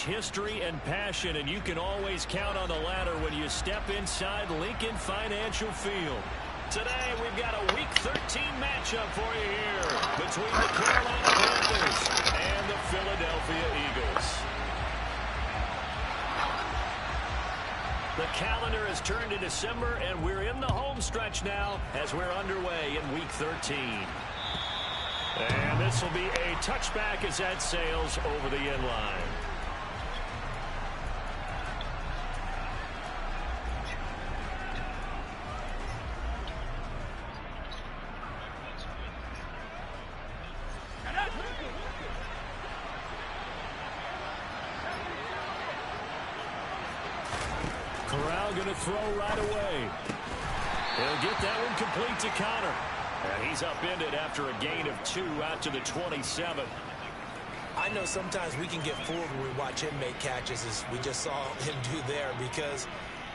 history and passion, and you can always count on the ladder when you step inside Lincoln Financial Field. Today, we've got a Week 13 matchup for you here between the Carolina Panthers and the Philadelphia Eagles. The calendar has turned to December, and we're in the home stretch now as we're underway in Week 13. And this will be a touchback as that sails over the end line. Corral going to throw right away. He'll get that one complete to Connor. And he's upended after a gain of 2 out to the 27. I know sometimes we can get fooled when we watch him make catches, as we just saw him do there, because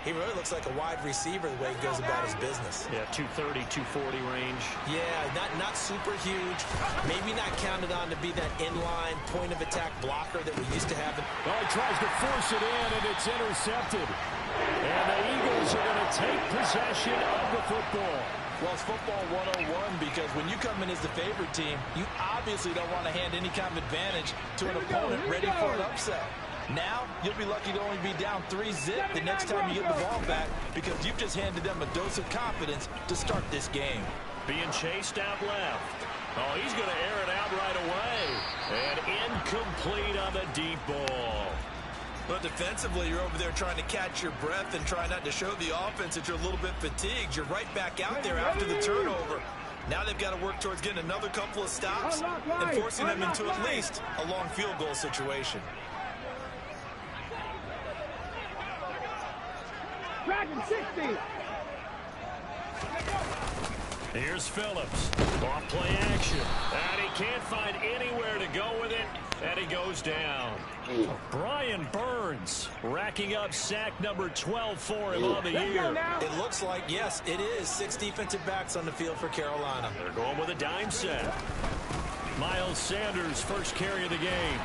he really looks like a wide receiver the way he goes about his business. Yeah, 230, 240 range. Yeah, not super huge. Maybe not counted on to be that inline point-of-attack blocker that we used to have. Oh, he tries to force it in, and it's intercepted. And the Eagles are going to take possession of the football. Well, it's football 101, because when you come in as the favorite team, you obviously don't want to hand any kind of advantage to an opponent ready for an upset. Now, you'll be lucky to only be down 3-zip the next time you get the ball back, because you've just handed them a dose of confidence to start this game. Being chased out left. Oh, he's going to air it out right away. And incomplete on the deep ball. But defensively, you're over there trying to catch your breath and try not to show the offense that you're a little bit fatigued. You're right back out there after the turnover. Now they've got to work towards getting another couple of stops and forcing them into at least a long field goal situation. Dragon 60. Here's Phillips. Off play action. And he can't find anywhere to go with it. And he goes down. Brian Burns racking up sack number 12 for him on the year. It looks like, yes, it is 6 defensive backs on the field for Carolina. They're going with a dime set. Miles Sanders, first carry of the game.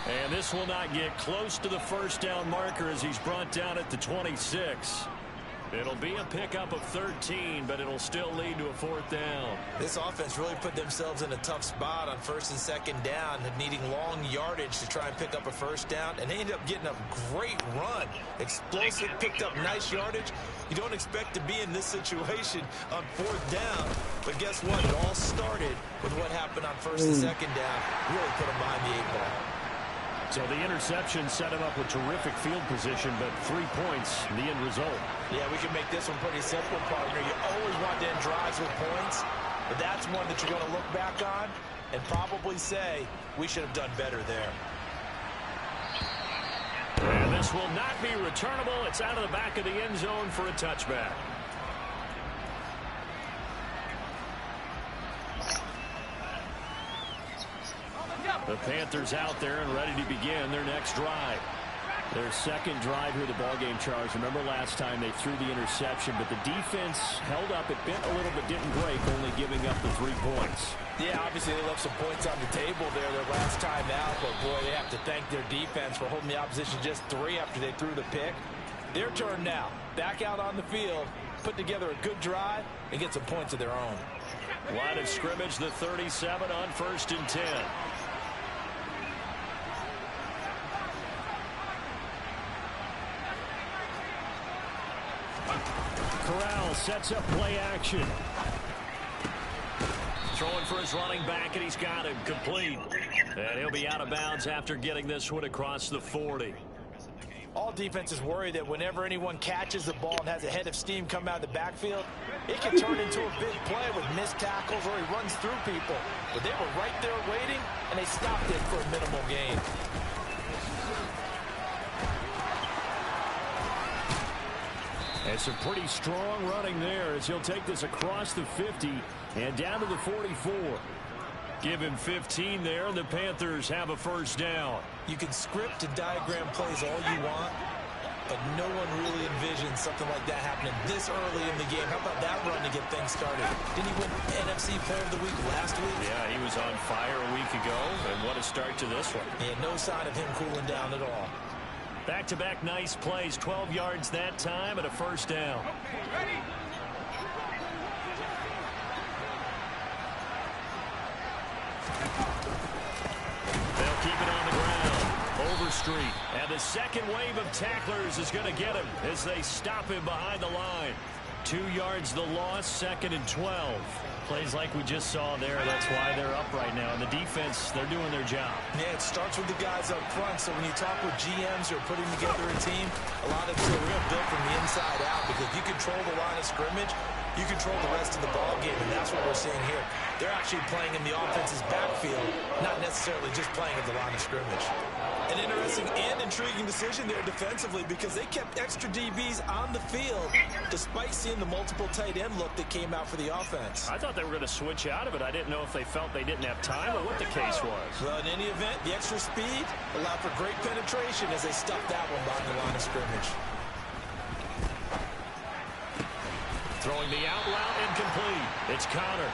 And this will not get close to the first down marker as he's brought down at the 26. It'll be a pickup of 13, but it'll still lead to a 4th down. This offense really put themselves in a tough spot on 1st and 2nd down, needing long yardage to try and pick up a 1st down, and they ended up getting a great run. Explosive, picked up nice yardage. You don't expect to be in this situation on 4th down, but guess what? It all started with what happened on 1st and 2nd down. Really put them behind the 8 ball. So the interception set him up with terrific field position, but 3 points, the end result. Yeah, we can make this one pretty simple, partner. You always want to end drives with points, but that's one that you're going to look back on and probably say, we should have done better there. And this will not be returnable. It's out of the back of the end zone for a touchback. The Panthers out there and ready to begin their next drive. Their second drive here, the ballgame, Charles. Remember last time they threw the interception, but the defense held up. It bent a little but didn't break, only giving up the 3 points. Yeah, obviously they left some points on the table there their last time out, but boy, they have to thank their defense for holding the opposition just 3 after they threw the pick. Their turn now. Back out on the field, put together a good drive, and get some points of their own. Line of scrimmage, the 37 on 1st and 10. Corral sets up play action. Throwing for his running back, and he's got it complete. And he'll be out of bounds after getting this one across the 40. All defenses worry that whenever anyone catches the ball and has a head of steam come out of the backfield, it can turn into a big play with missed tackles or he runs through people. But they were right there waiting, and they stopped it for a minimal gain. And some pretty strong running there as he'll take this across the 50 and down to the 44. Give him 15 there, and the Panthers have a 1st down. You can script and diagram plays all you want, but no one really envisioned something like that happening this early in the game. How about that run to get things started? Didn't he win NFC Player of the Week last week? Yeah, he was on fire a week ago, and what a start to this one. Yeah, no sign of him cooling down at all. Back-to-back nice plays, 12 yards that time and a first down. Okay, ready? They'll keep it on the ground. Overstreet. And the second wave of tacklers is going to get him as they stop him behind the line. 2 yards the loss, 2nd and 12. Plays like we just saw there. That's why they're up right now. And the defense, they're doing their job. Yeah, it starts with the guys up front. So when you talk with GMs who are putting together a team, a lot of it's real built from the inside out, because if you control the line of scrimmage, you control the rest of the ball game, and that's what we're seeing here. They're actually playing in the offense's backfield, not necessarily just playing at the line of scrimmage. An interesting and intriguing decision there defensively, because they kept extra DBs on the field despite seeing the multiple tight end look that came out for the offense. I thought they were going to switch out of it. I didn't know if they felt they didn't have time or what the case was. Well, in any event, the extra speed allowed for great penetration as they stuffed that one behind the line of scrimmage. Throwing the out route incomplete. It's Connor.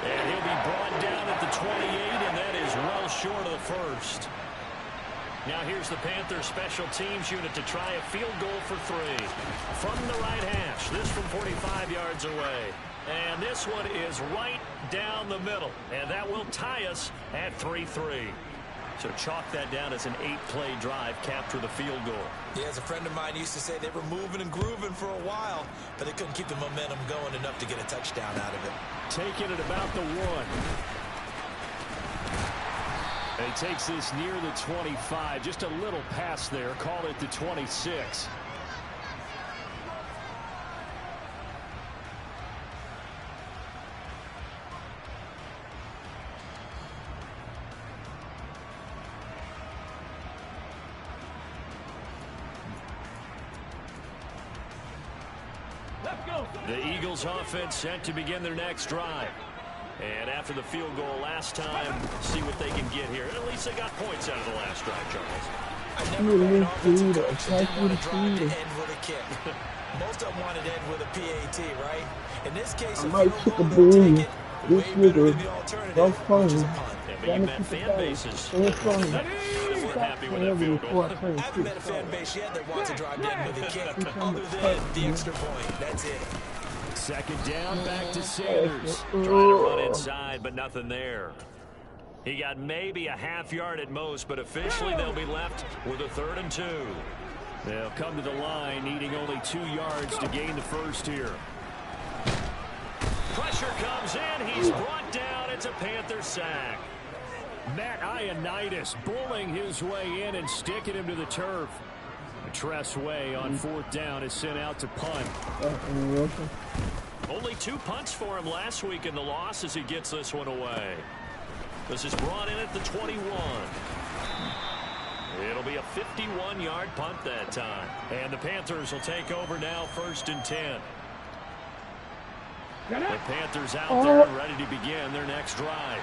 And he'll be brought down at the 28, and that is well short of the first. Now here's the Panthers special teams unit to try a field goal for 3. From the right hash, this from 45 yards away. And this one is right down the middle. And that will tie us at 3-3. So chalk that down as an 8-play drive, capture the field goal. Yeah, as a friend of mine used to say, they were moving and grooving for a while, but they couldn't keep the momentum going enough to get a touchdown out of it. Taking it about the 1. And he takes this near the 25. Just a little pass there. Call it the 26. The Eagles offense set to begin their next drive. And after the field goal last time, see what they can get here. At least they got points out of the last drive, Charles. I never met an offensive coach that didn't want to drive to end with a kick. Most of them wanted to end with a PAT, right? In this case, I might pick a bully. This nigga, don't phone me. But you met fan bases. We're happy with that field goal. I haven't met a fan base yet that wants to drive to end with a kick, other than the extra point. That's it. Second down, back to Sanders. Trying to run inside, but nothing there. He got maybe a half yard at most, but officially they'll be left with a 3rd and 2. They'll come to the line, needing only 2 yards to gain the first here. Pressure comes in. He's brought down. It's a Panther sack. Matt Ioannidis bullying his way in and sticking him to the turf. Tress Way on 4th down is sent out to punt. Only 2 punts for him last week in the loss as he gets this one away. This is brought in at the 21. It'll be a 51-yard punt that time. And the Panthers will take over now, 1st and 10. The Panthers out there ready to begin their next drive.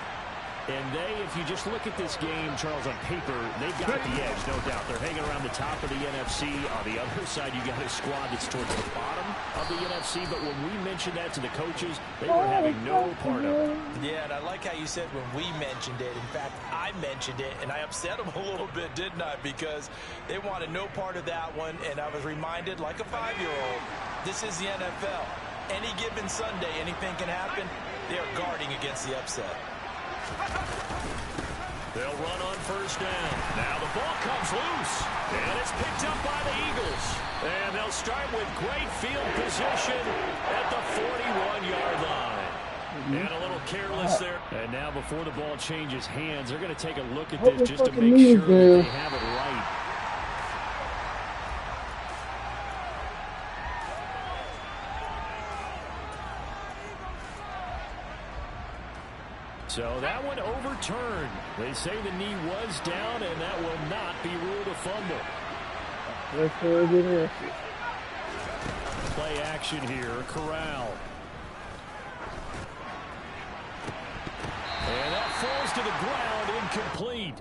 And they, if you just look at this game, Charles, on paper, they've got the edge, no doubt. They're hanging around the top of the NFC. On the other side, you got a squad that's towards the bottom of the NFC. But when we mentioned that to the coaches, they were having no part of it. Yeah, and I like how you said when we mentioned it. In fact, I mentioned it, and I upset them a little bit, didn't I? Because they wanted no part of that one, and I was reminded, like a 5-year-old, this is the NFL. Any given Sunday, anything can happen. They are guarding against the upset. They'll run on 1st down. Now the ball comes loose, and it's picked up by the Eagles. And they'll start with great field position at the 41-yard line. And a little careless there. And now before the ball changes hands, they're going to take a look at this just to make sure that they have it right. So that one overturned. They say the knee was down, and that will not be ruled a fumble. Play action here, Corral. And that falls to the ground, incomplete.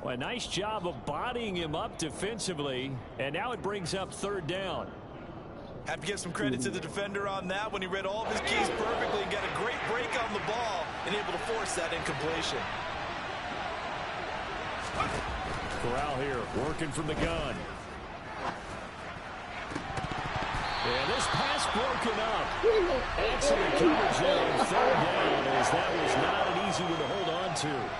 Well, a nice job of bodying him up defensively, and now it brings up third down. Have to give some credit to the defender on that when he read all of his keys perfectly and got a great break on the ball and able to force that incompletion. Corral here working from the gun. And this pass broken up. Excellent coverage there on third down, as that was not an easy one to hold on to.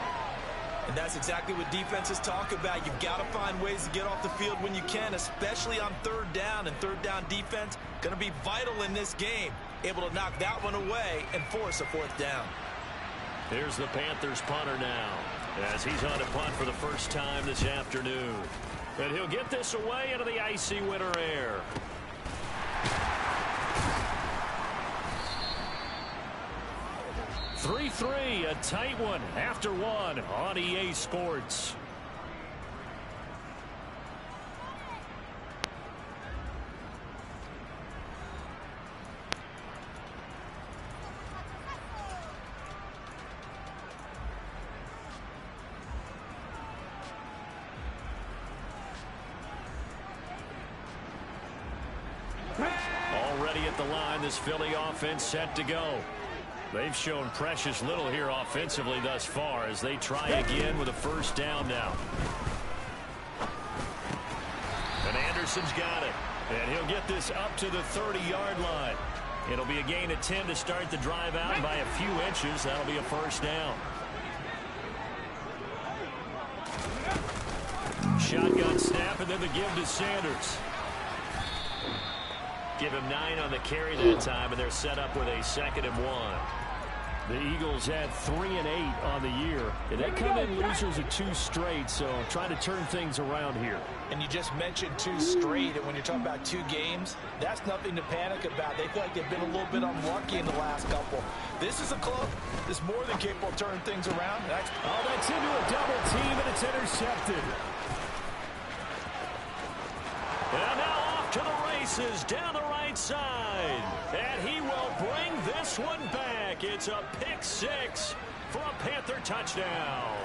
And that's exactly what defenses talk about. You've got to find ways to get off the field when you can, especially on third down. And third down defense going to be vital in this game. Able to knock that one away and force a fourth down. Here's the Panthers punter now, as he's on a punt for the first time this afternoon. And he'll get this away into the icy winter air. Three, a tight one after one on EA Sports. Already at the line, this Philly offense set to go. They've shown precious little here offensively thus far as they try again with a first down now. And Anderson's got it. And he'll get this up to the 30-yard line. It'll be a gain of 10 to start the drive out by a few inches. That'll be a first down. Shotgun snap and then the give to Sanders. Give him 9 on the carry that time, and they're set up with a 2nd and 1. The Eagles had 3 and 8 on the year, and they come in losers of 2 straight, so trying to turn things around here. And you just mentioned 2 straight, and when you're talking about 2 games, that's nothing to panic about. They feel like they've been a little bit unlucky in the last couple. This is a club that's more than capable of turning things around. That's into a double team, and it's intercepted. And now off to the races down the right side. And he will bring this one back. It's a pick 6 for a Panther touchdown.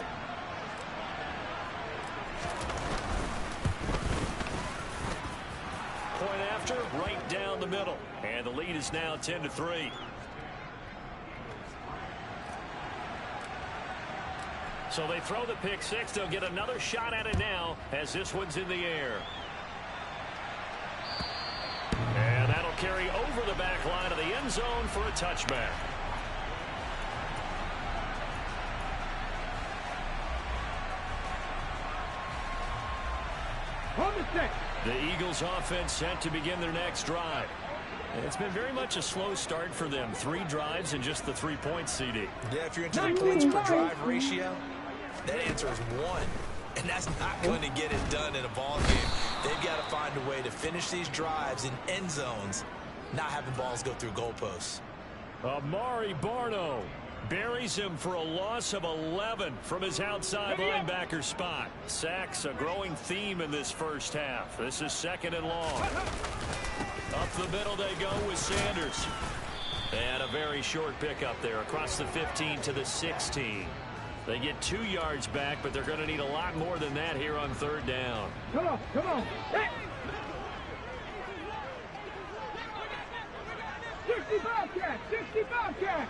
Point after, right down the middle. And the lead is now 10-3. So they throw the pick 6. They'll get another shot at it now as this one's in the air. And that'll carry over the back line of the end zone for a touchback. The Eagles offense set to begin their next drive. It's been very much a slow start for them. 3 drives and just the 3 points, CD. Yeah, if you're into the points per drive ratio, that answer is 1. And that's not going to get it done in a ball game. They've got to find a way to finish these drives in end zones, not having balls go through goalposts. Amari Barno buries him for a loss of 11 from his outside linebacker spot. Sacks a growing theme in this first half. This is 2nd and long. Up the middle they go with Sanders. And a very short pickup there across the 15 to the 16. They get 2 yards back, but they're going to need a lot more than that here on third down. Come on. Hey. 60 Bobcat.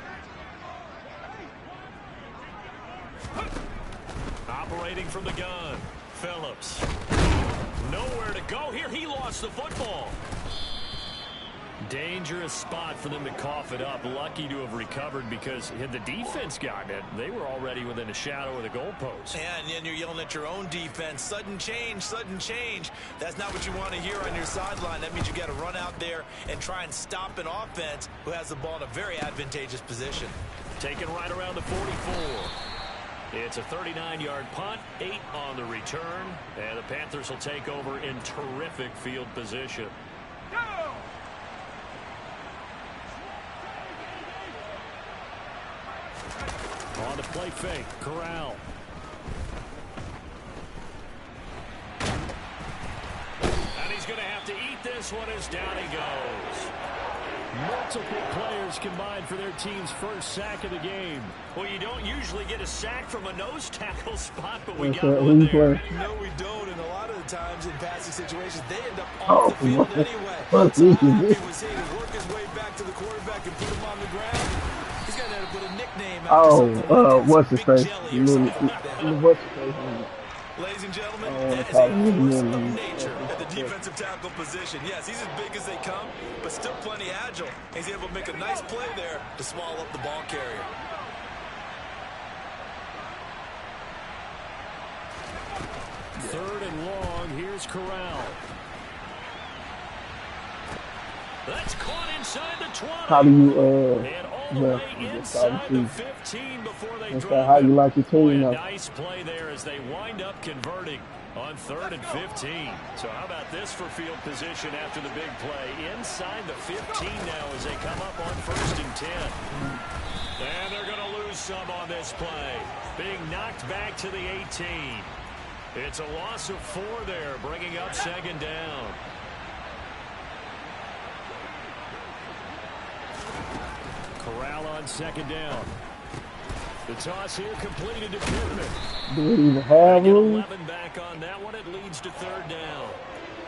Operating from the gun, Phillips. Nowhere to go here. He lost the football. Dangerous spot for them to cough it up. Lucky to have recovered because had the defense gotten it, they were already within a shadow of the goalpost. And then you're yelling at your own defense. Sudden change. That's not what you want to hear on your sideline. That means you got to run out there and try and stop an offense who has the ball in a very advantageous position. Taken right around the 44. It's a 39-yard punt, 8 on the return, and the Panthers will take over in terrific field position. Go! On the play fake, Corral. And he's going to have to eat this one as down he goes. Multiple players combined for their team's first sack of the game. Well, you don't usually get a sack from a nose tackle spot, but we got one there. No, we don't, and a lot of the times in passing situations, they end up off the field anyway. So how happy was he to work his way back to the quarterback and put him on the ground? He's got to put a nickname out. What's his face? What's his face? Ladies and gentlemen, that is a force of nature at the defensive tackle position. Yes, he's as big as they come, but still plenty agile. He's able to make a nice play there to swallow up the ball carrier. Third and long. Here's Corral. That's caught inside the 20. How do you and all the way inside the 15 before they drop how you like your team? a nice play there as they wind up converting on 3rd and 15. So how about this for field position after the big play? Inside the 15 now as they come up on 1st and 10. And they're going to lose some on this play. Being knocked back to the 18. It's a loss of 4 there, bringing up 2nd down. Corral on 2nd down. The toss here completed to Pittman. Do we even have 11 back on that one. It leads to 3rd down.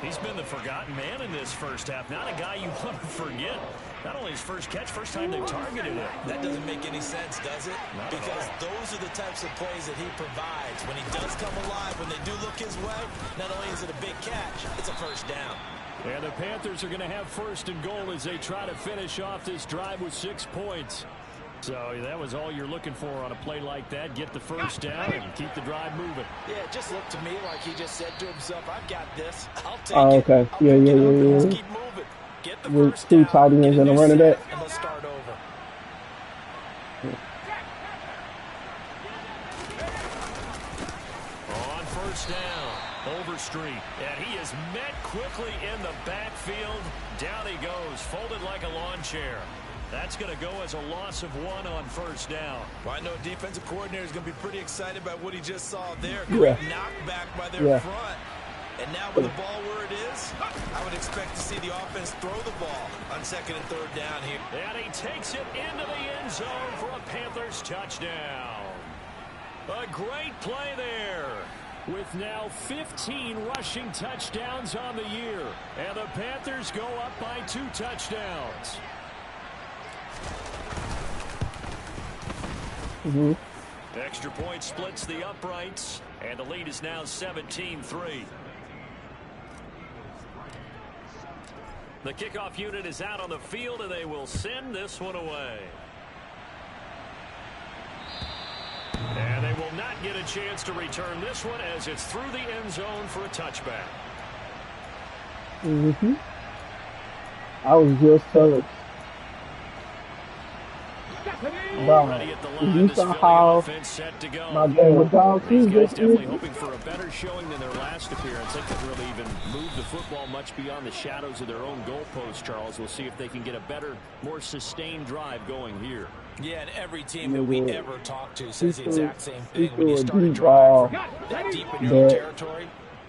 He's been the forgotten man in this first half. Not a guy you want to forget. Not only his first catch, first time they've targeted him. That doesn't make any sense, does it? Because those are the types of plays that he provides. When he does come alive, when they do look his way, not only is it a big catch, it's a first down. And the Panthers are going to have 1st and goal as they try to finish off this drive with 6 points. So that was all you're looking for on a play like that. Get the first down and keep the drive moving. Yeah, it just looked to me like he just said to himself, I've got this. I'll take it. Okay. Yeah. Let's keep moving. Get the With first 2 down, tight ends and a running back. And let's start over. On 1st down, Overstreet. And he is met quickly in the backfield. Down he goes, folded like a lawn chair. That's going to go as a loss of 1 on 1st down. Well, I know defensive coordinator is going to be pretty excited about what he just saw there. Great knockback by their front. And now with the ball where it is, I would expect to see the offense throw the ball on 2nd and 3rd down here. And he takes it into the end zone for a Panthers touchdown. A great play there. With now 15 rushing touchdowns on the year. And the Panthers go up by 2 touchdowns. Extra point splits the uprights, and the lead is now 17-3. The kickoff unit is out on the field, and they will send this one away. And they will not get a chance to return this one as it's through the end zone for a touchback. I was just telling. Wow. You saw how my game with dogs. These guys definitely hoping for a better showing than their last appearance. They couldn't really even move the football much beyond the shadows of their own goalpost, Charles. We'll see if they can get a better, more sustained drive going here. Yeah, and every team that we ever talk to says the exact same thing. When you start a drive that deep in your own territory,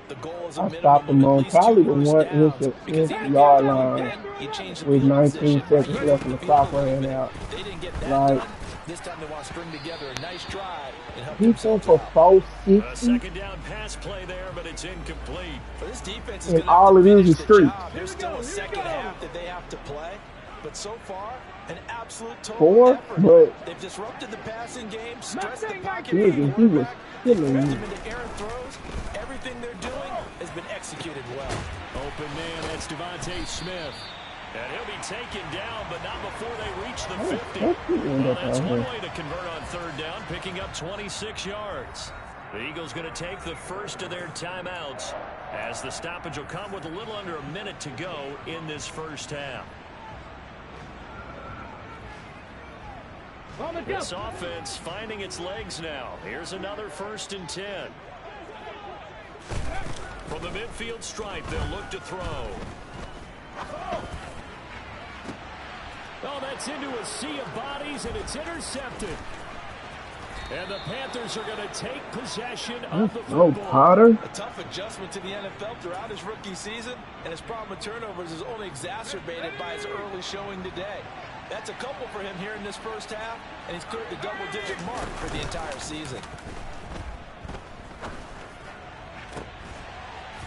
the goal is a minimum of at least 2 first downs. Because even yard line you change the with field 19 position. seconds left in the clock ran out. They didn't get that done. This time they want to string together a nice drive and help He themselves for out. 460. A second down pass play there, but it's incomplete. But this defense is And going to all have to it is finish is the street. job. There's still a second half that they have to play. But so far, an absolute total 4, effort. but They've disrupted the passing game, stressed the pocket he for the was quarterback, killing pressed me. him into errant throws. Everything they're doing has been executed well. Open man, that's Devontae Smith. And he'll be taken down, but not before they reach the 50. Well, that's one way to convert on 3rd down, picking up 26 yards. The Eagles going to take the first of their timeouts as the stoppage will come with a little under a minute to go in this first half. This offense finding its legs now. Here's another 1st and 10. From the midfield stripe, they'll look to throw. Oh, that's into a sea of bodies, and it's intercepted. And the Panthers are going to take possession of the Oh, football. Potter. A tough adjustment to the NFL throughout his rookie season, and his problem with turnovers is only exacerbated by his early showing today. That's a couple for him here in this first half, and he's cleared the double-digit mark for the entire season.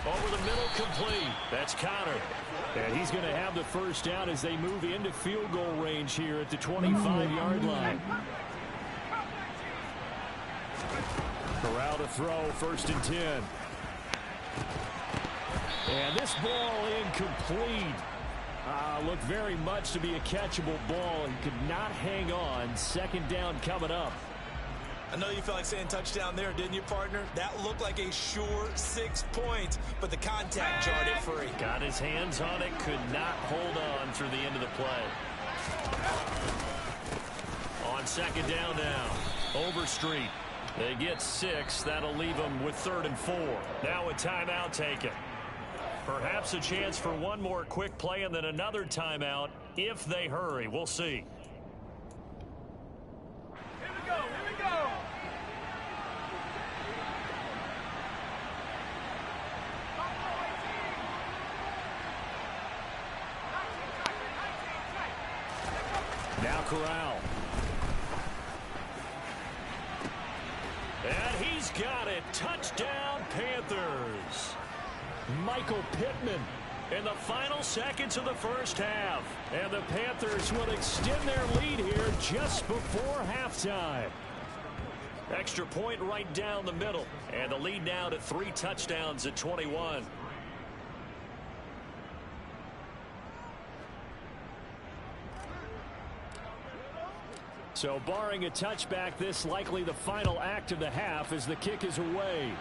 Over the middle, complete. That's Connor. And he's going to have the first down as they move into field goal range here at the 25-yard line. Corral to throw, 1st and 10. And this ball incomplete. Looked very much to be a catchable ball and could not hang on. 2nd down coming up. I know you felt like saying touchdown there, didn't you, partner? That looked like a sure 6 points, but the contact jarred it free. Got his hands on it, could not hold on through the end of the play. On 2nd down now, Overstreet. They get 6. That'll leave them with 3rd and 4. Now a timeout taken. Perhaps a chance for one more quick play and then another timeout if they hurry. We'll see. Here we go. Now Corral. And he's got it. Touchdown, Panthers. Michael Pittman in the final seconds of the first half. And the Panthers will extend their lead here just before halftime. Extra point right down the middle. And the lead now to 3 touchdowns at 21. So barring a touchback, this likely the final act of the half as the kick is away.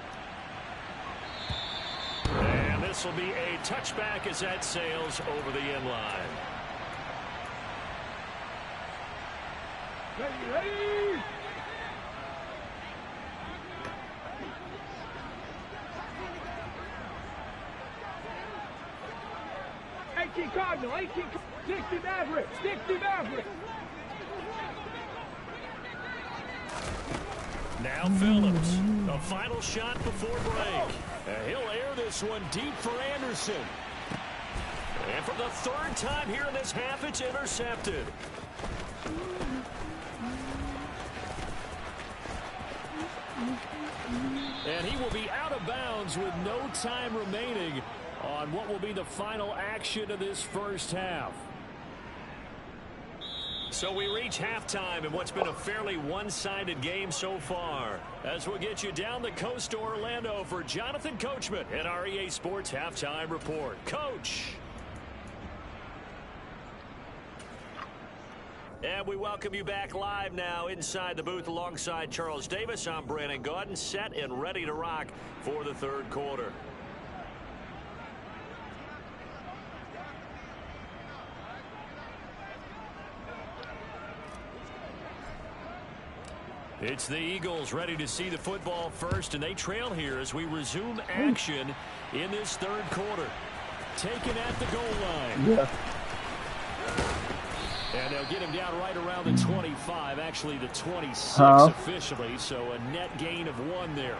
And this will be a touchback as that sails over the end line. Ready. 18 Cardinal, 18, 60 Maverick, 60 Maverick. Now Phillips, a final shot before break. And he'll air this one deep for Anderson. And for the 3rd time here in this half, it's intercepted. And he will be out of bounds with no time remaining on what will be the final action of this first half. So we reach halftime in what's been a fairly one-sided game so far. As we'll get you down the coast to Orlando for Jonathan Coachman at our EA Sports Halftime Report. Coach. And we welcome you back live now inside the booth alongside Charles Davis. I'm Brandon Gaudin, set and ready to rock for the 3rd quarter. It's the Eagles ready to see the football first, and they trail here as we resume action in this 3rd quarter. Taken at the goal line. Yeah. And they'll get him down right around the 25, actually the 26 officially, so a net gain of 1 there.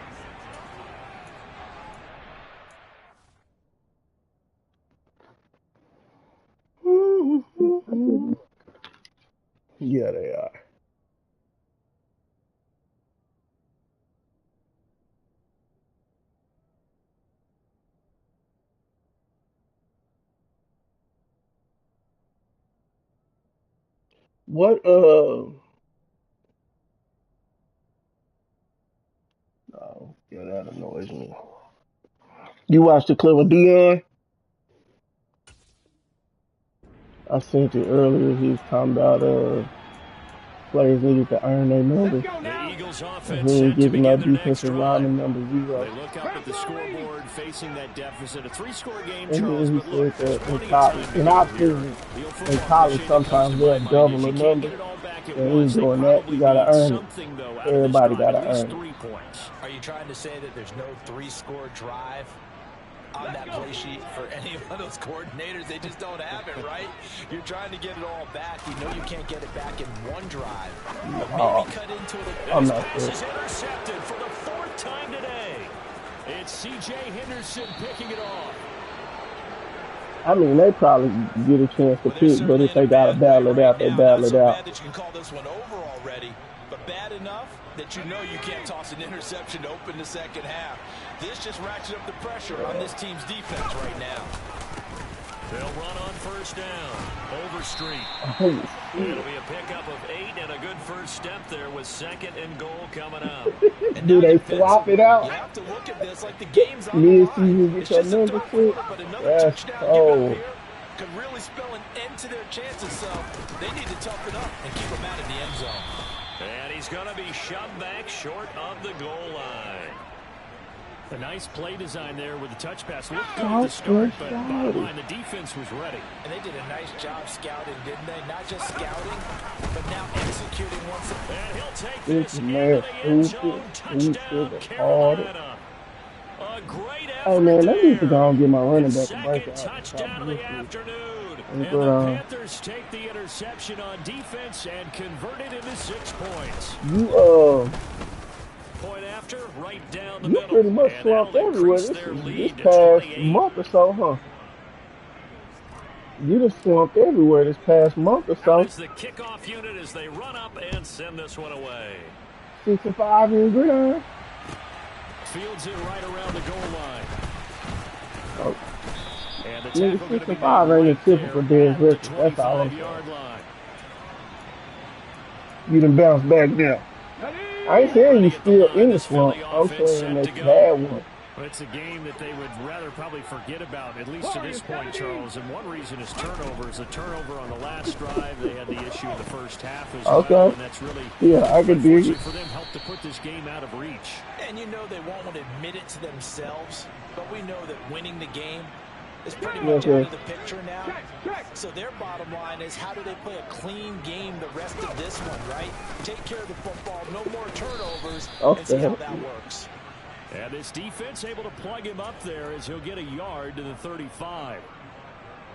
Yeah, they are. What, oh, yeah, that annoys me. You watched the clip of Dion? I sent it earlier. He was talking about, players needed to earn their numbers. The Eagles And offense he set ain't to giving begin up their next defensive drive. lineman number 0. They look up at the scoreboard facing that deficit. A 3-score game, And Charles, then but he look, said there's that in plenty of college, time to in go our here. opinion, The in football college cliche sometimes comes to they'll my mind double is the you can't number. get it all back at They ain't once. They doing that. probably You gotta need earn it. something, though, out of this Everybody drive, gotta at least earn it. 3 points. Are you trying to say that there's no 3-score drive? on that play sheet for any of those coordinators. They just don't have it, right? You're trying to get it all back. You know you can't get it back in one drive. But maybe cut into it. I'm not This sure. is intercepted for the 4th time today. It's C.J. Henderson picking it off. I mean, they probably get a chance to pick, but if they gotta battle it out, they battle it out. Bad that you can call this one over already, but bad enough that you know you can't toss an interception to open the second half. This just ratchets up the pressure on this team's defense right now. They'll run on 1st down. Overstreet. Oh, It'll be a pickup of 8 and a good first step there with 2nd and goal coming up. And do now they defensively, swap it out? You have to look at this like the game's on the Mid-season line. get It's your just a number tough pick? one, but another That's touchdown cold. given up here could really spell an end to their chances. So they need to toughen up and keep them out of the end zone. And he's going to be shoved back short of the goal line. A nice play design there with the touch pass. Looked good at the start, but bottom line, the defense was ready. And they did a nice job scouting, didn't they? Not just scouting, but now executing once. And he'll take This this man into the end zone. stupid, Touchdown, retarded. Carolina. A great effort Hey man, let me there. go and get my running back a Second break. touchdown of the afternoon. And And go the down. Panthers take the interception on defense and convert it into 6 points. Point after, right down the You middle. pretty much And slumped that'll everywhere increase this their this lead to past 28. month or so, huh? You just slumped everywhere this past month or Now so. is the kickoff unit as they run up and send this one away. 65 in gridiron. Fields it right around the goal line. Oh, And the nigga, tackle going to be 65 made ain't right a typical there Dez at the record. That's all I'm 25-yard line. You done bounced back now. I ain't saying you still in the slump. I'm saying that you had one. But it's a game that they would rather probably forget about, at least to this point, Charles. And one reason is turnovers. A turnover on the last drive. They had the issue in the first half as well. And that's really, Yeah, I could dig it. for them, helped to put this game out of reach. And you know they won't want to admit it to themselves, but we know that winning the game is pretty much out of the picture now. So their bottom line is, how do they play a clean game the rest of this one, right? Take care of the football, no more turnovers, and see how that works. And this defense able to plug him up there as he'll get a yard to the 35.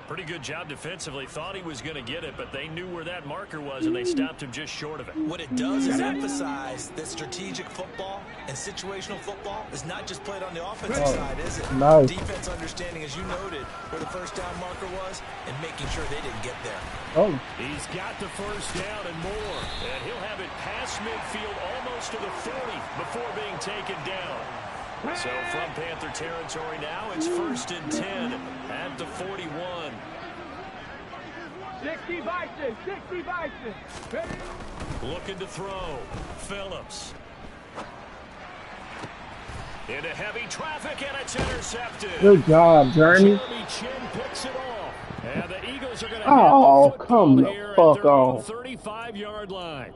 Pretty good job defensively. Thought he was going to get it, but they knew where that marker was, and they stopped him just short of it. What it does is emphasize that strategic football and situational football is not just played on the offensive side, is it? Nice. Defense understanding, as you noted, where the first down marker was and making sure they didn't get there. Oh, He's got the first down and more, and he'll have it past midfield almost to the 40 before being taken down. So from Panther territory now, it's 1st and 10 at the 41. 60 Bison, 60 Bison. Looking to throw. Phillips. Into heavy traffic, and it's intercepted. good job, Jeremy. Jeremy Chin picks it off. And the Eagles are going to Oh, have the football come the here fuck at their own on. 35-yard line.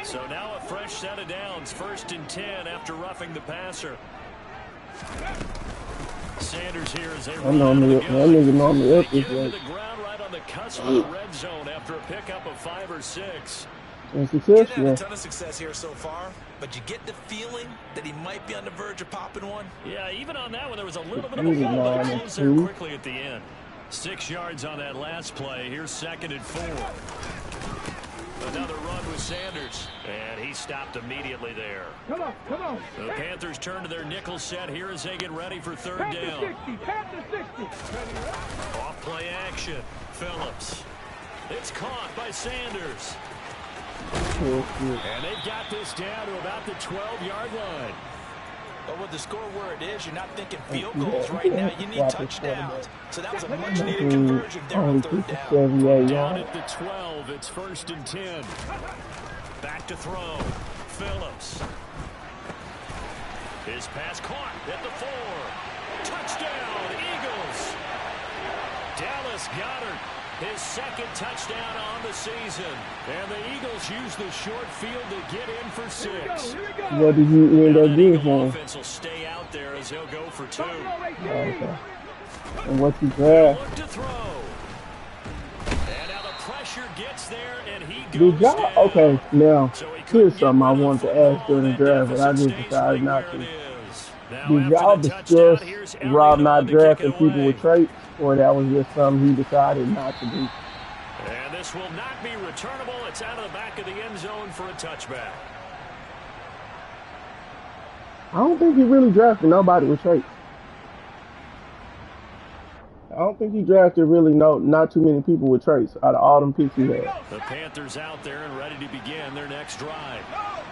So now a fresh set of downs. 1st and 10 after roughing the passer. Sanders here as they That run out of the nigga normally gun. up They this get into way. the ground right on the cusp of the red zone after a pickup of 5 or 6. And He's success, had a yeah. ton of success here so far, but you get the feeling that he might be on the verge of popping one. Yeah, even on that one, there was a little bit of a Moving hole, but on it to closed there 2. quickly at the end. 6 yards on that last play. Here's 2nd and 4. Another run with Sanders, and he stopped immediately there. Come on, come on. The Panthers turn to their nickel set here as they get ready for 3rd Panther down. 60, Panther 60. Off play action. Phillips. It's caught by Sanders. And they've got this down to about the 12-yard line. But with the score where it is, you're not thinking field goals right now. You need touchdowns. So that was a much-needed conversion there on 3rd down. 78 Down yards. at the 12, it's 1st and 10. Back to throw. Phillips. His pass caught at the 4. Touchdown, Eagles. Dallas Goedert, his 2nd touchdown on the season. And the Eagles use the short field to get in for 6. Here we go. What did you end Now up that getting Eagle for him? offense will stay out there as he'll go for 2. Okay. And what you grab? Look to throw. And now the pressure gets there, and he Did goes y'all? down. Okay, now So he couldn't here's get something I rid of wanted to football, ask during the and draft, but I deficit just stays decided right not where to. it yards. Now Did after y'all the touchdown, discuss here's Rob Elliott not on to kick it drafting people away. with traits, or that was just something he decided not to do? And this will not be returnable. It's out of the back of the end zone for a touchback. I don't think he really drafted nobody with traits. I don't think he drafted really not too many people with traits out of all them picks he had. The Panthers out there and ready to begin their next drive.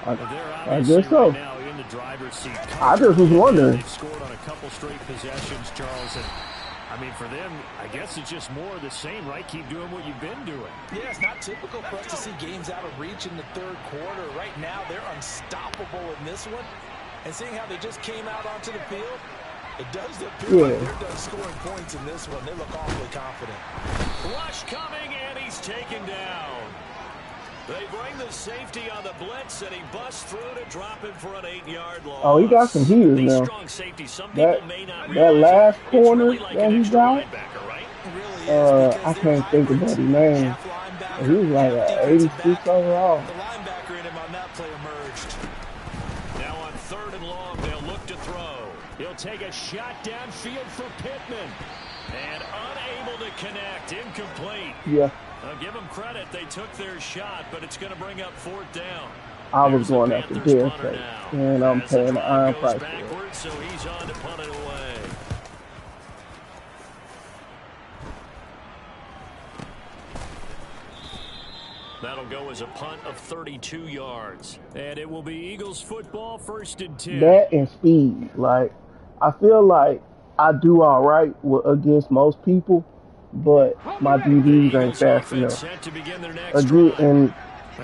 I They're guess so. right now in the driver's seat. I just was wondering. They've scored on a couple straight possessions, Charles, and I mean, for them, I guess it's just more of the same, right? Keep doing what you've been doing. Yeah, it's not typical for us to see games out of reach in the third quarter. Right now, they're unstoppable in this one. And seeing how they just came out onto the field, it does appear like they're done scoring points in this one. They look awfully confident. Rush coming, and he's taken down. They bring the safety on the blitz, and he busts through to drop him for an 8-yard loss. Oh, he got some heaters These now. strong safeties, some people may not That last corner really like that he got, right? I can't think about his name. He was like an 86 overall. The linebacker in him on that play emerged. Now on 3rd and long, they'll look to throw. He'll take a shot downfield for Pittman. And unable to connect. Incomplete. Yeah. I'll give them credit. They took their shot, but it's going to bring up 4th down. I was going after their sake, and I'm paying the iron price for it. So he's on to punt it away. That'll go as a punt of 32 yards. And it will be Eagles football, 1st and 10. That and speed. Like, I feel like I do all right against most people, but my DBs ain't fast enough. Again, and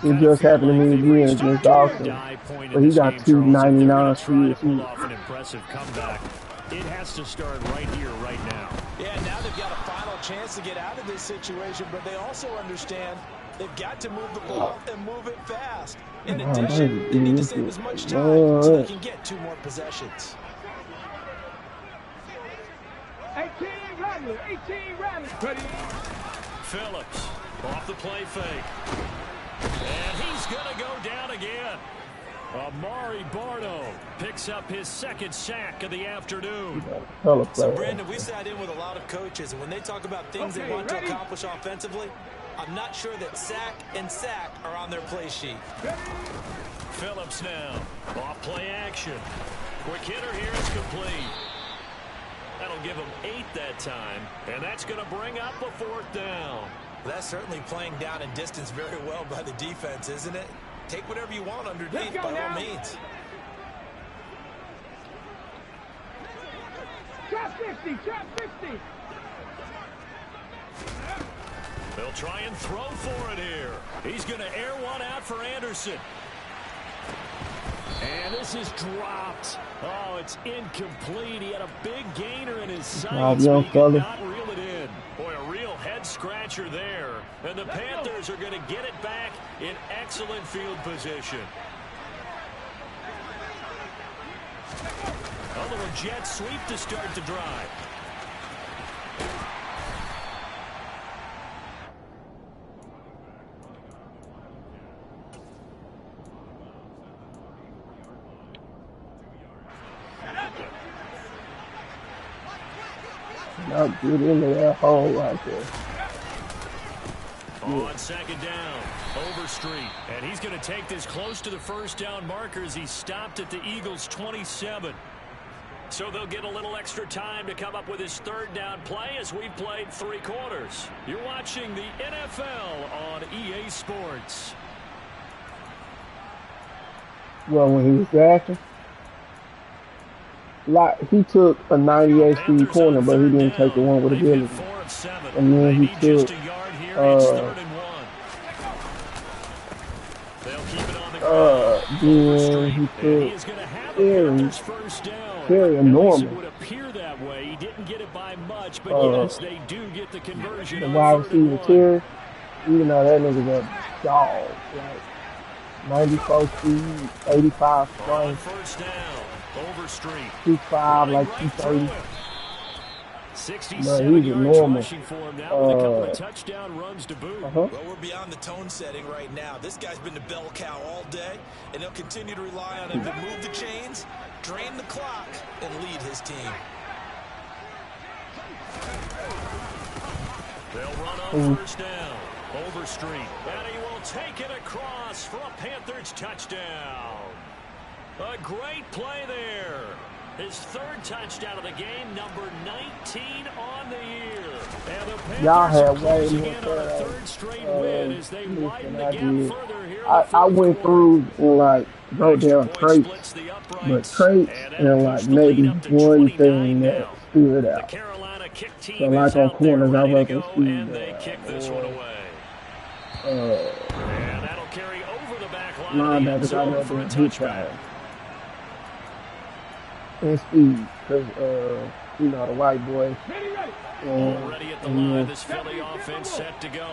it just happened to me again against Dawson. But he got 299 speed. An impressive comeback. It has to start right here, right now. Yeah, now they've got a final chance to get out of this situation, but they also understand they've got to move the ball and move it fast. In addition, they need to save as much time so they can get 2 more possessions. 18 Rattler, 18 Rattler. Ready? Phillips off the play fake. And he's going to go down again. Amari Bardo picks up his 2nd sack of the afternoon. So, Brandon, we sat in with a lot of coaches, and when they talk about things they want to accomplish offensively, I'm not sure that sack and sack are on their play sheet. Phillips now. Off play action. Quick hitter here is complete. That'll give him 8 that time, and that's going to bring up a 4th down. That's certainly playing down and distance very well by the defense, isn't it? Take whatever you want underneath by all means. Trap 50, trap 50. They'll try and throw for it here. He's going to air one out for Anderson. And this is dropped. Oh, it's incomplete. He had a big gainer in his sights, but he could not reel it in. Boy, a real head-scratcher there. And the Panthers are going to get it back in excellent field position. A little jet sweep to start the drive. Now get into that hole right there. On 2nd down, Overstreet. And he's going to take this close to the 1st down marker as he stopped at the Eagles' 27. So they'll get a little extra time to come up with his 3rd down play as we've played 3 quarters. You're watching the NFL on EA Sports. Well, when he was drafted, like, he took a 98 speed corner, but he didn't take the one with ability. And then he took Terry Norman. It would appear that way. He didn't get it by much, but yes, they do get the conversion. The wide receiver Terry, even though that nigga's a dog, like 94 speed, 85 strength. 1st down, Overstreet. 2'5", like 230. 67 yards rushing for him now with a couple of touchdown runs to boot. Well, we're beyond the tone setting right now. This guy's been the bell cow all day, and he'll continue to rely on him to move the chains, drain the clock, and lead his team. They'll run on first down. Overstreet. And he will take it across for a Panthers touchdown. A great play there. His third touchdown of the game, number 19 on the year. And the Panthers close again on a third straight win as they widen the gap further here. I went through and like wrote down traits, but traits and like maybe one thing that stood out. So like on corners, I wrote them and they kick this one away. And that'll carry over the back line of the end zone for a touchback. And speed, because you know the white boy. Already at the line, this Philly offense set to go.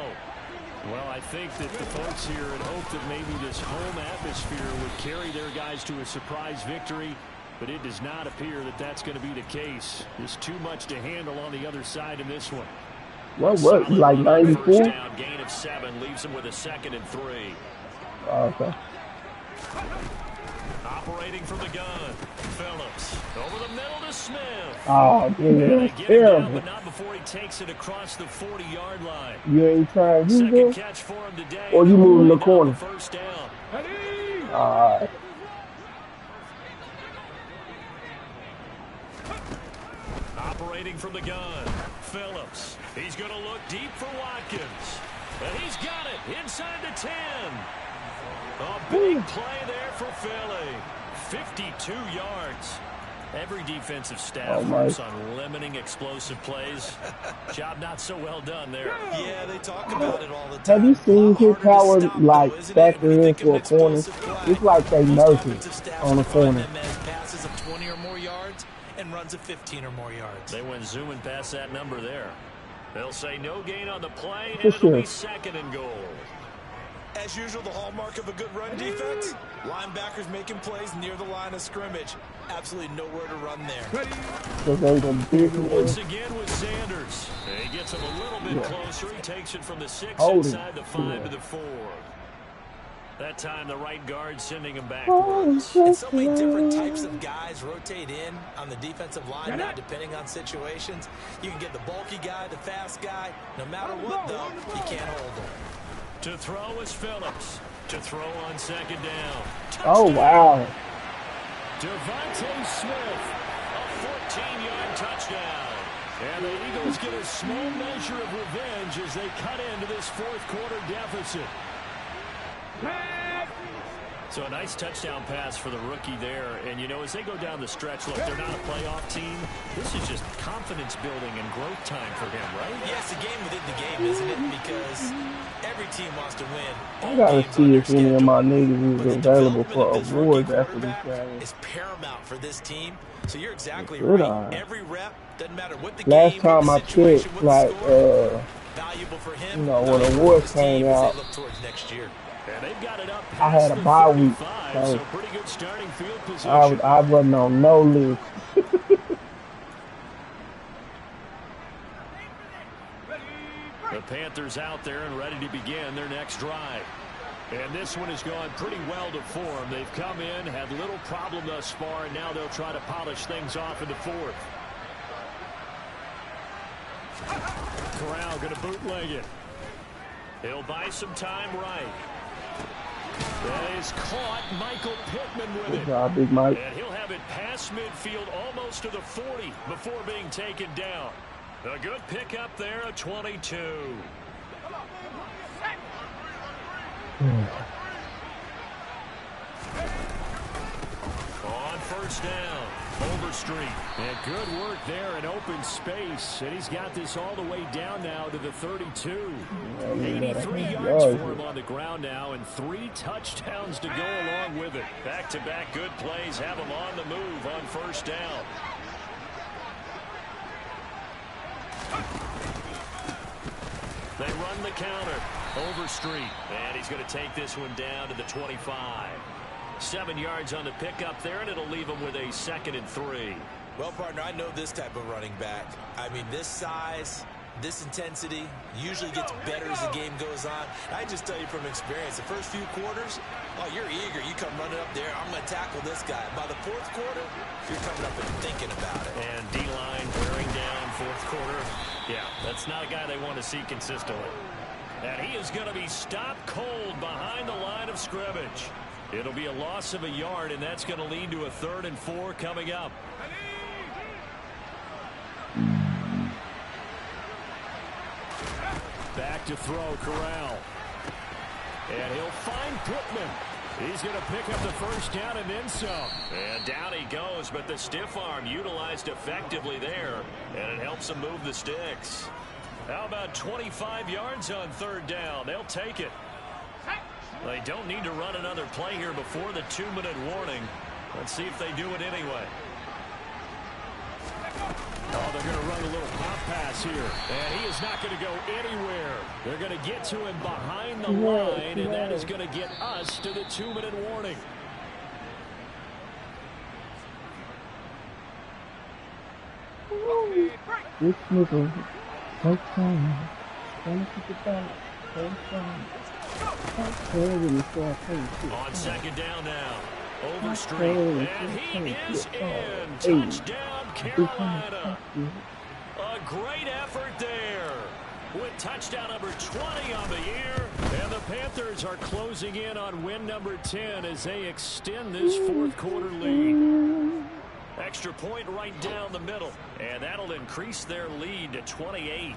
Well, I think that the folks here had hoped that maybe this home atmosphere would carry their guys to a surprise victory, but it does not appear that that's going to be the case. There's too much to handle on the other side in this one. What, like 94? First down, gain of 7, leaves him with a 2nd and 3. Oh, okay. Operating from the gun, Phillips over the middle to Smith. Oh, yeah, that's terrible. But not before he takes it across the 40-yard line. You ain't trying to do Second catch for him today. Or you moving the corner. First down. All right. Operating from the gun, Phillips. He's going to look deep for Watkins. And he's got it inside the 10. A big play there for Philly. 52 yards. Every defensive staff works on limiting explosive plays. Job not so well done there. Yeah, they talk about it all the time. Have you seen his power like factor in for a corner? It's like they nurse it on the corner. Passes of 20 or more yards and runs of 15 or more yards. They went zooming past that number there. They'll say no gain on the play, and it'll be 2nd and goal. As usual, the hallmark of a good run defense, linebackers making plays near the line of scrimmage. Absolutely nowhere to run there. Once again with Sanders. He gets him a little bit closer. He takes it from the 6 inside the 5 to the 4. That time the right guard sending him backwards. And so many different types of guys rotate in on the defensive line now, depending on situations. You can get the bulky guy, the fast guy. No matter what, though, you can't hold them. To throw is Phillips. To throw on 2nd down. Touchdown. Oh, wow. Devontae Smith, a 14-yard touchdown. And the Eagles get a small measure of revenge as they cut into this 4th quarter deficit. So a nice touchdown pass for the rookie there. And, you know, as they go down the stretch, look, they're not a playoff team. This is just confidence building and growth time for him, right? Yeah, it's a game within the game, isn't it? Because every team wants to win. I gotta see if any of my niggas is available for awards after this game. It's paramount for this team. So you're exactly right. Every rep, doesn't matter what the last game, time I checked, like, valuable for him, you know, when awards came out, look towards next year. And they've got it up I had a bye week, so pretty good starting field position. I wasn't on no list. The Panthers out there and ready to begin their next drive. And this one has gone pretty well to form. They've come in, had little problem thus far, and now they'll try to polish things off in the 4th. Corral going to bootleg it. He'll buy some time right. That is caught. Michael Pittman with it. Good job, Big Mike. And he'll have it past midfield almost to the 40 before being taken down. A good pickup there, a 22. On first down, Overstreet. And good work there in open space. And he's got this all the way down now to the 32. 83 yards for him on the ground now, and 3 touchdowns to go along with it. Back-to-back good plays have him on the move on first down. They run the counter. Overstreet. And he's going to take this one down to the 25. 7 yards on the pickup there, and it'll leave him with a 2nd and 3. Well, partner, I know this type of running back. I mean, this size, this intensity usually gets better as the game goes on. I just tell you from experience, the first few quarters, oh, you're eager. You come running up there, I'm going to tackle this guy. By the fourth quarter, you're coming up and thinking about it. And D-line wearing down fourth quarter. Yeah, that's not a guy they want to see consistently. And he is going to be stopped cold behind the line of scrimmage. It'll be a loss of a yard, and that's going to lead to a 3rd and 4 coming up. Back to throw, Corral. And he'll find Pittman. He's going to pick up the first down and then some. And down he goes, but the stiff arm utilized effectively there, and it helps him move the sticks. How about 25 yards on 3rd down? They'll take it. They don't need to run another play here before the 2-minute warning. Let's see if they do it anyway. Oh, they're going to run a little pop pass here. And he is not going to go anywhere. They're going to get to him behind the line, and that is going to get us to the 2-minute warning. This nigga, take time. Don't keep it back. Take time. On 2nd down now. Overstreet. And he is in. Touchdown, Carolina. A great effort there. With touchdown number 20 on the year. And the Panthers are closing in on win number 10 as they extend this 4th quarter lead. Extra point right down the middle. And that'll increase their lead to 28.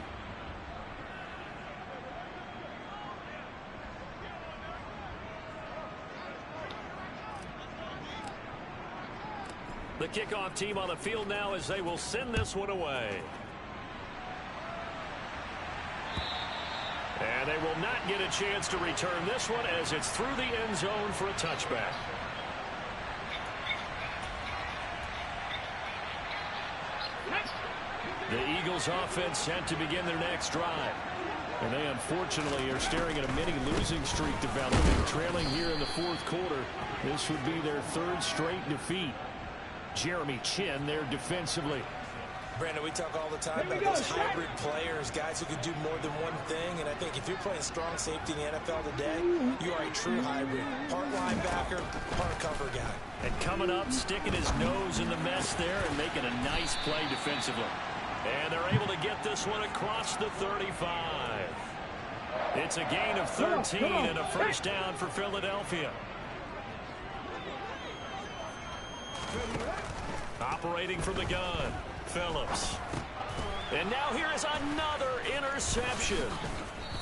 The kickoff team on the field now as they will send this one away. And they will not get a chance to return this one as it's through the end zone for a touchback. The Eagles offense set to begin their next drive. And they unfortunately are staring at a mini losing streak developing, trailing here in the 4th quarter. This would be their 3rd straight defeat. Jeremy Chin there defensively. Brandon, we talk all the time about those hybrid players, guys who can do more than one thing. And I think if you're playing strong safety in the NFL today, you are a true hybrid. Part linebacker, part cover guy. And coming up, sticking his nose in the mess there and making a nice play defensively. And they're able to get this one across the 35. It's a gain of 13 and a first down for Philadelphia. Operating from the gun, Phillips. And now here is another interception.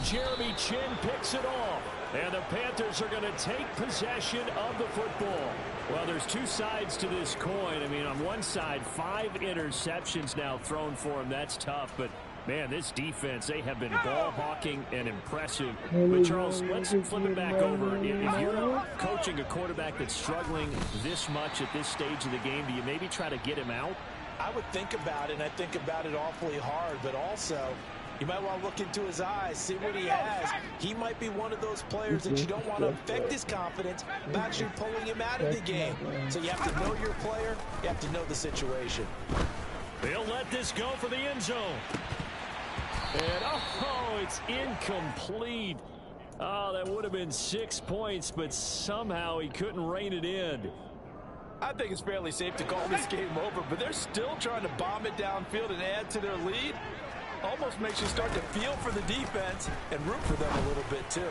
Jeremy Chin picks it off. And the Panthers are going to take possession of the football. Well, there's two sides to this coin. I mean, on one side, 5 interceptions now thrown for him. That's tough. But, man, this defense, they have been ball hawking and impressive. But, Charles, let's flip it back over. If you're coaching a quarterback that's struggling this much at this stage of the game, do you maybe try to get him out? I would think about it, and I think about it awfully hard. But also, you might want to look into his eyes, see what he has. He might be one of those players that you don't want to affect his confidence by actually pulling him out of the game. So you have to know your player. You have to know the situation. They'll let this go for the end zone. And, oh, it's incomplete. Oh, that would have been 6 points, but somehow he couldn't rein it in. I think it's fairly safe to call this game over, but they're still trying to bomb it downfield and add to their lead. Almost makes you start to feel for the defense and root for them a little bit, too.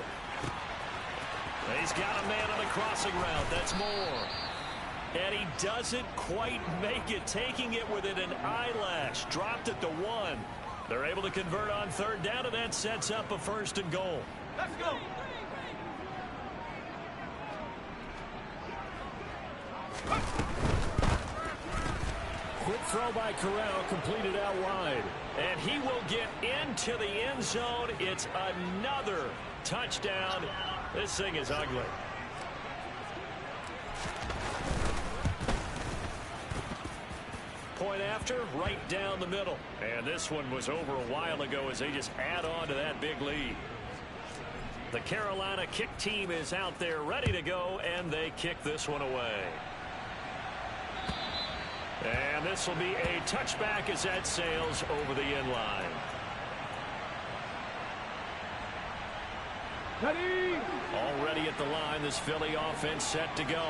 He's got a man on the crossing route. That's Moore. And he doesn't quite make it, taking it within an eyelash. Dropped it to 1. They're able to convert on 3rd down, and that sets up a 1st and goal. Let's go. Quick throw by Corral, completed out wide. And he will get into the end zone. It's another touchdown. This thing is ugly. Point after, right down the middle. And this one was over a while ago as they just add on to that big lead. The Carolina kick team is out there ready to go, and they kick this one away. And this will be a touchback as that sails over the end line. Already at the line, this Philly offense set to go.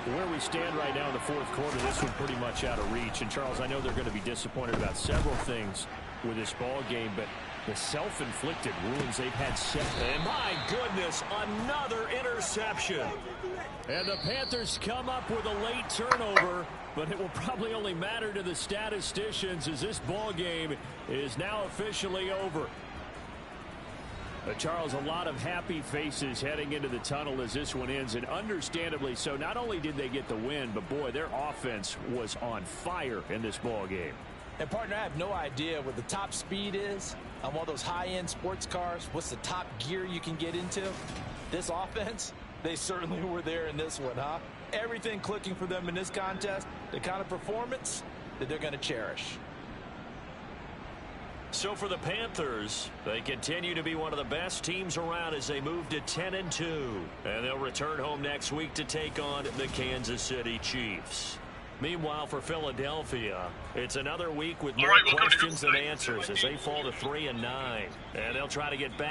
Where we stand right now in the fourth quarter, this one pretty much out of reach. And, Charles, I know they're going to be disappointed about several things with this ball game, but the self-inflicted wounds they've had set. And, my goodness, another interception. And the Panthers come up with a late turnover, but it will probably only matter to the statisticians as this ball game is now officially over. Charles, a lot of happy faces heading into the tunnel as this one ends, and understandably so. Not only did they get the win, but, boy, their offense was on fire in this ball game. And, partner, I have no idea what the top speed is on one of those high-end sports cars. What's the top gear you can get into? This offense, they certainly were there in this one, huh? Everything clicking for them in this contest, the kind of performance that they're going to cherish. So for the Panthers, they continue to be one of the best teams around as they move to 10-2. And they'll return home next week to take on the Kansas City Chiefs. Meanwhile, for Philadelphia, it's another week with more questions than answers as they fall to 3-9. And they'll try to get back.